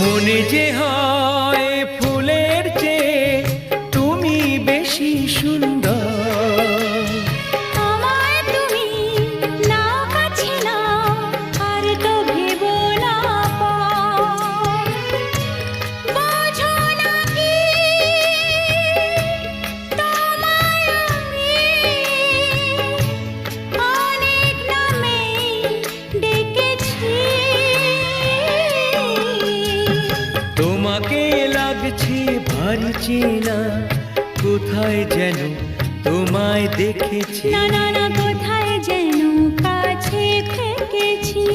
মনে যে হয় ফুলের চেয়ে তুমি বেশি সুন্দর। আমায় তুমি না কাছে না আর তো ভেবো না পর। বোঝো না কি তোমায় আমি অনেক নামে ডেকেছি। তোমাকে লাগছে ভারী চেনা, কোথায় যেন তোমায় দেখেছি। না না না, কোথায় যেন কাছে থেকেছি।